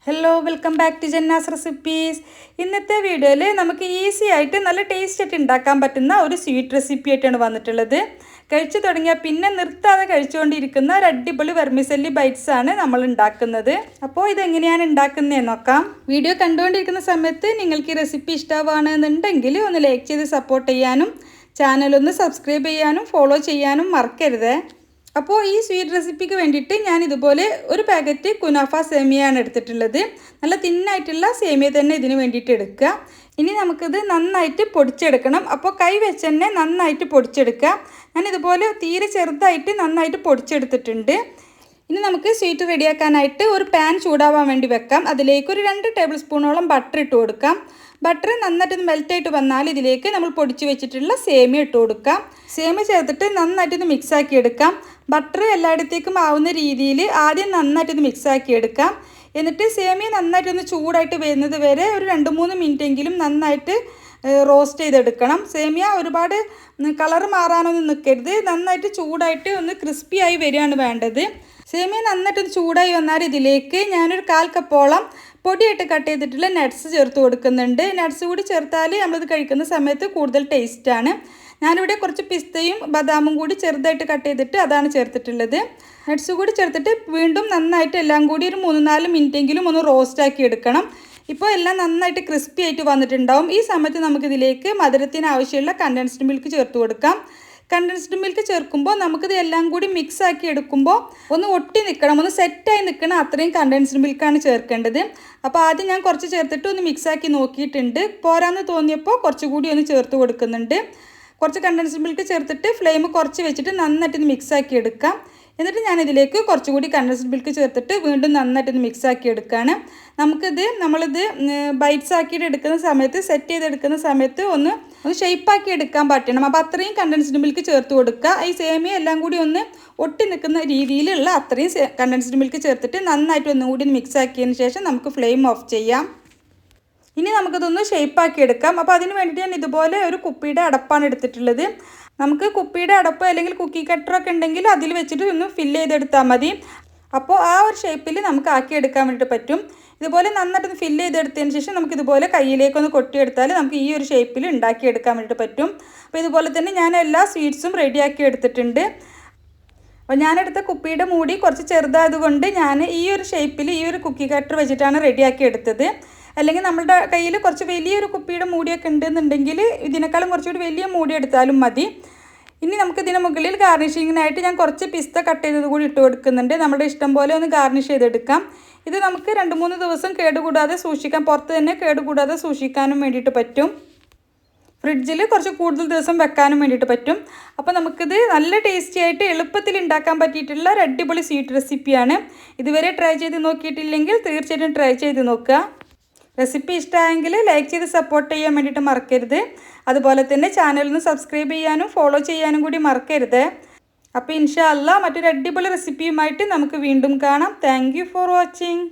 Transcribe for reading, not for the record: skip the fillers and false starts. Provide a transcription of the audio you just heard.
Hello welcome back to Janna's recipes. ഇന്നത്തെ വീഡിയോയിൽ നമുക്ക് ഈസി ആയിട്ട് നല്ല ടേസ്റ്റ് ആയിട്ട് ഉണ്ടാക്കാൻ പറ്റുന്ന ഒരു സ്വീറ്റ് റെസിപ്പി ആയിട്ടാണ് വന്നിട്ടുള്ളത്. കഴിച്ചു തുടങ്ങിയാൽ പിന്നെ നിർത്താതെ കഴിച്ചുകൊണ്ടിരിക്കുന്ന ഒരു അടിപൊളി വെർമിസെല്ലി ബൈറ്റ്സ് ആണ് നമ്മൾ ഉണ്ടാക്കുന്നത്. അപ്പോൾ ഇതെങ്ങനെയാണ് ഉണ്ടാക്കുന്നതെന്ന് നോക്കാം. വീഡിയോ കണ്ടുകൊണ്ടിരിക്കുന്ന സമയത്ത് നിങ്ങൾക്ക് ഈ റെസിപ്പി ഇഷ്ടമാണെന്നുണ്ടെങ്കിൽ ഒന്ന് ലൈക്ക് ചെയ്ത് സപ്പോർട്ട് ചെയ്യാനും ചാനലൊന്ന് സബ്സ്ക്രൈബ് ചെയ്യാനും ഫോളോ ചെയ്യാനും മറക്കരുത്. അപ്പോൾ ഈ സ്വീറ്റ് റെസിപ്പിക്ക് വേണ്ടിയിട്ട് ഞാൻ ഇതുപോലെ ഒരു പാക്കറ്റ് കുനാഫ സേമിയയാണ് എടുത്തിട്ടുള്ളത്. നല്ല തിന്നായിട്ടുള്ള സേമിയ തന്നെ ഇതിന് വേണ്ടിയിട്ട് എടുക്കുക. ഇനി നമുക്കിത് നന്നായിട്ട് പൊടിച്ചെടുക്കണം. അപ്പോൾ കൈ വെച്ച് തന്നെ നന്നായിട്ട് പൊടിച്ചെടുക്കുക. ഞാൻ ഇതുപോലെ തീരെ ചെറുതായിട്ട് നന്നായിട്ട് പൊടിച്ചെടുത്തിട്ടുണ്ട്. ഇനി നമുക്ക് സ്വീറ്റ് റെഡിയാക്കാനായിട്ട് ഒരു പാൻ ചൂടാവാൻ വേണ്ടി വെക്കാം. അതിലേക്ക് ഒരു 2 ടേബിൾ സ്പൂണോളം ബട്ടർ ഇട്ട് കൊടുക്കാം. ബട്ടർ നന്നായിട്ടൊന്ന് മെൽറ്റായിട്ട് വന്നാൽ ഇതിലേക്ക് നമ്മൾ പൊടിച്ച് വെച്ചിട്ടുള്ള സേമിയ ഇട്ട് കൊടുക്കാം. സേമിയ ചേർത്തിട്ട് നന്നായിട്ടൊന്ന് മിക്സാക്കി എടുക്കാം. ബട്ടർ എല്ലായിടത്തേക്കും ആവുന്ന രീതിയിൽ ആദ്യം നന്നായിട്ടൊന്ന് മിക്സാക്കി എടുക്കാം. എന്നിട്ട് സേമിയ നന്നായിട്ടൊന്ന് ചൂടായിട്ട് വരുന്നത് വരെ ഒരു 2-3 മിനിറ്റെങ്കിലും നന്നായിട്ട് റോസ്റ്റ് ചെയ്തെടുക്കണം. സേമിയ ഒരുപാട് കളർ മാറാനൊന്നും നിൽക്കരുത്. നന്നായിട്ട് ചൂടായിട്ട് ഒന്ന് ക്രിസ്പി ആയി വരികയാണ് വേണ്ടത്. സേമിയ നന്നായിട്ടൊന്ന് ചൂടായി വന്നാൽ ഇതിലേക്ക് ഞാനൊരു 1/4 കപ്പോളം പൊടിയായിട്ട് കട്ട് ചെയ്തിട്ടുള്ള നട്ട്സ് ചേർത്ത് കൊടുക്കുന്നുണ്ട്. നട്ട്സ് കൂടി ചേർത്താൽ നമ്മളിത് കഴിക്കുന്ന സമയത്ത് കൂടുതൽ ടേസ്റ്റാണ്. ഞാനിവിടെ കുറച്ച് പിസ്തയും ബദാമും കൂടി ചെറുതായിട്ട് കട്ട് ചെയ്തിട്ട് അതാണ് ചേർത്തിട്ടുള്ളത്. നട്ട്സ് കൂടി ചേർത്തിട്ട് വീണ്ടും നന്നായിട്ട് എല്ലാം കൂടി ഒരു 3-4 മിനിറ്റെങ്കിലും ഒന്ന് റോസ്റ്റാക്കി എടുക്കണം. ഇപ്പോൾ എല്ലാം നന്നായിട്ട് ക്രിസ്പി ആയിട്ട് വന്നിട്ടുണ്ടാവും. ഈ സമയത്ത് നമുക്കിതിലേക്ക് മധുരത്തിന് ആവശ്യമുള്ള കണ്ടൻസ്ഡ് മിൽക്ക് ചേർത്ത് കൊടുക്കാം. കണ്ടൻസ്ഡ് മിൽക്ക് ചേർക്കുമ്പോൾ നമുക്കിത് എല്ലാം കൂടി മിക്സ് ആക്കി എടുക്കുമ്പോൾ ഒന്ന് ഒട്ടി നിൽക്കണം, ഒന്ന് സെറ്റായി നിൽക്കണം. അത്രയും കണ്ടൻസ്ഡ് മിൽക്കാണ് ചേർക്കേണ്ടത്. അപ്പോൾ ആദ്യം ഞാൻ കുറച്ച് ചേർത്തിട്ട് ഒന്ന് മിക്സാക്കി നോക്കിയിട്ടുണ്ട്. പോരാന്ന് തോന്നിയപ്പോൾ കുറച്ചുകൂടി ഒന്ന് ചേർത്ത് കൊടുക്കുന്നുണ്ട്. കുറച്ച് കണ്ടൻസ്ഡ് മിൽക്ക് ചേർത്തിട്ട് ഫ്ലെയിം കുറച്ച് വെച്ചിട്ട് നന്നായിട്ടൊന്ന് മിക്സാക്കി എടുക്കാം. എന്നിട്ട് ഞാനിതിലേക്ക് കുറച്ചുകൂടി കണ്ടൻസ്ഡ് മിൽക്ക് ചേർത്തിട്ട് വീണ്ടും നന്നായിട്ടൊന്ന് മിക്സാക്കി എടുക്കുകയാണ്. നമ്മളിത് ബൈറ്റ്സ് ആക്കിയിട്ട് എടുക്കുന്ന സമയത്ത് സെറ്റ് ചെയ്തെടുക്കുന്ന സമയത്ത് ഒന്ന് ഷേപ്പാക്കി എടുക്കാൻ പറ്റണം. അപ്പോൾ അത്രയും കണ്ടൻസ്ഡ് മിൽക്ക് ചേർത്ത് കൊടുക്കുക. ഈ സേമിയ എല്ലാം കൂടി ഒന്ന് ഒട്ടി നിൽക്കുന്ന രീതിയിലുള്ള അത്രയും കണ്ടൻസ്ഡ് മിൽക്ക് ചേർത്തിട്ട് നന്നായിട്ട് ഒന്നുകൂടി മിക്സാക്കിയതിന് ശേഷം നമുക്ക് ഫ്ലെയിം ഓഫ് ചെയ്യാം. ഇനി നമുക്കിതൊന്ന് ഷേപ്പാക്കി എടുക്കാം. അപ്പോൾ അതിന് വേണ്ടിയിട്ട് ഞാൻ ഇതുപോലെ ഒരു കുപ്പിയുടെ അടപ്പാണ് എടുത്തിട്ടുള്ളത്. നമുക്ക് കുപ്പിയുടെ അടപ്പ് അല്ലെങ്കിൽ കുക്കി കട്ടറൊക്കെ ഉണ്ടെങ്കിൽ അതിൽ വെച്ചിട്ട് ഒന്ന് ഫില്ല് ചെയ്തെടുത്താൽ മതി. അപ്പോൾ ആ ഒരു ഷേപ്പിൽ നമുക്ക് ആക്കിയെടുക്കാൻ വേണ്ടിയിട്ട് പറ്റും. ഇതുപോലെ നന്നായിട്ടൊന്ന് ഫില്ല് ചെയ്തെടുത്തതിന് ശേഷം നമുക്കിതുപോലെ കയ്യിലേക്കൊന്ന് കൊട്ടിയെടുത്താൽ നമുക്ക് ഈ ഒരു ഷേപ്പിൽ ഉണ്ടാക്കിയെടുക്കാൻ വേണ്ടിയിട്ട് പറ്റും. അപ്പോൾ ഇതുപോലെ തന്നെ ഞാൻ എല്ലാ സ്വീറ്റ്സും റെഡിയാക്കി എടുത്തിട്ടുണ്ട്. അപ്പോൾ ഞാനെടുത്ത കുപ്പിയുടെ മൂടി കുറച്ച് ചെറുതായതുകൊണ്ട് ഞാൻ ഈ ഒരു ഷേപ്പിൽ ഈ ഒരു കുക്കി കട്ടർ വെച്ചിട്ടാണ് റെഡിയാക്കി എടുത്തത്. അല്ലെങ്കിൽ നമ്മളുടെ കയ്യിൽ കുറച്ച് വലിയൊരു കുപ്പിയുടെ മൂടിയൊക്കെ ഉണ്ടെന്നുണ്ടെങ്കിൽ ഇതിനേക്കാളും കുറച്ചുകൂടി വലിയ മൂടി എടുത്താലും മതി. ഇനി നമുക്കിതിന് മുകളിൽ ഗാർണിഷിങ്ങിനായിട്ട് ഞാൻ കുറച്ച് പിസ്ത കട്ട് ചെയ്തത് കൂടി ഇട്ട് കൊടുക്കുന്നുണ്ട്. നമ്മുടെ ഇഷ്ടം പോലെ ഒന്ന് ഗാർണിഷ് ചെയ്തെടുക്കാം. ഇത് നമുക്ക് 2-3 ദിവസം കേടുകൂടാതെ സൂക്ഷിക്കാം. പുറത്ത് തന്നെ കേടുകൂടാതെ സൂക്ഷിക്കാനും വേണ്ടിയിട്ട് പറ്റും. ഫ്രിഡ്ജിൽ കുറച്ച് കൂടുതൽ ദിവസം വെക്കാനും വേണ്ടിയിട്ട് പറ്റും. അപ്പോൾ നമുക്കിത് നല്ല ടേസ്റ്റി ആയിട്ട് എളുപ്പത്തിൽ ഉണ്ടാക്കാൻ പറ്റിയിട്ടുള്ള ഒരു അടിപൊളി സ്വീറ്റ് റെസിപ്പിയാണ്. ഇതുവരെ ട്രൈ ചെയ്ത് നോക്കിയിട്ടില്ലെങ്കിൽ തീർച്ചയായിട്ടും ട്രൈ ചെയ്ത് നോക്കുക. റെസിപ്പി ഇഷ്ടമായെങ്കിൽ ലൈക്ക് ചെയ്ത് സപ്പോർട്ട് ചെയ്യാൻ വേണ്ടിയിട്ട് മറക്കരുത്. അതുപോലെ തന്നെ ചാനലൊന്ന് സബ്സ്ക്രൈബ് ചെയ്യാനും ഫോളോ ചെയ്യാനും കൂടി മറക്കരുത്. അപ്പോൾ ഇൻഷാ അല്ലാഹ് മറ്റൊരു അടിപൊളി റെസിപ്പിയുമായിട്ട് നമുക്ക് വീണ്ടും കാണാം. Thank you for watching.